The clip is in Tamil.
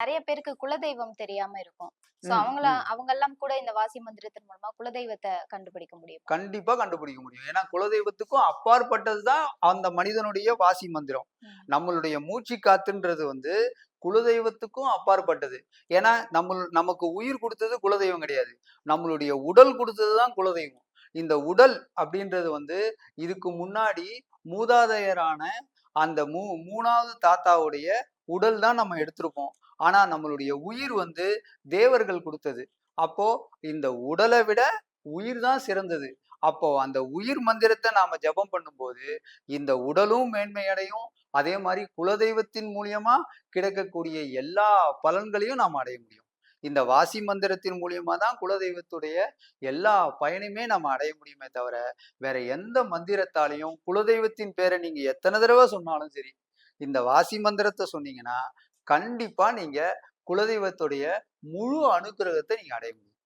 நெறைய பேருக்கு குலதெய்வம் தெரியாம இருக்கும். சோ ம், ம். அவங்கெல்லாம் கூட இந்த வாசி மந்திரத்தின் மூலமா குலதெய்வத்த கண்டுபிடிக்க முடியுமா? கண்டிப்பா கண்டுபிடிக்க முடியும். ஏன்னா குலதெய்வத்துக்கும் அப்பாற்பட்டது தான் அந்த மனிதனுடைய வாசி மந்திரம். ம். நம்மளுடைய மூச்சு காத்துன்றது வந்து குலதெய்வத்துக்கும் அப்பாற்பட்டது. ஏன்னா நமக்கு உயிர் குடுத்தது குலதெய்வம் கிடையாது. நம்மளுடைய உடல் குடுத்தது தான் குலதெய்வம். இந்த உடல் அப்படின்றது வந்து இதுக்கு முன்னாடி மூதாதையரான அந்த 3வது தாத்தாவுடைய உடல் தான் நம்ம எடுத்திருப்போம். ஆனா நம்மளுடைய உயிர் வந்து தேவர்கள் குடுத்தது. அப்போ இந்த உடல விட உயிர் தான் சிறந்தது. அப்போ அந்த உயிர் மந்திரத்த நாம ஜெபம் பண்ணும்போது, இந்த உடலும் மேன்மையடையும். அதே மாரி குலதெய்வத்தின் மூலியமா கிடைக்கக்கூடிய எல்லா பலன்களையும் நாம் அடைய முடியும். இந்த வாசி மந்திரத்தின் மூலியமா தான் குலதெய்வத்துடைய எல்லா பயனுமே நம்ம அடைய முடியுமே தவிர, வேற எந்த மந்திரத்தாலயும் குலதெய்வத்தின் பேர நீங்க எத்தன தடவ சொன்னாலும் சரி, இந்த வாசி மந்திரத்த சொன்னீங்கன்னா, கண்டிப்பா நீங்க குலதெய்வத்துடைய முழு அனுக்கிரகத்த நீங்க அடைய முடியும்.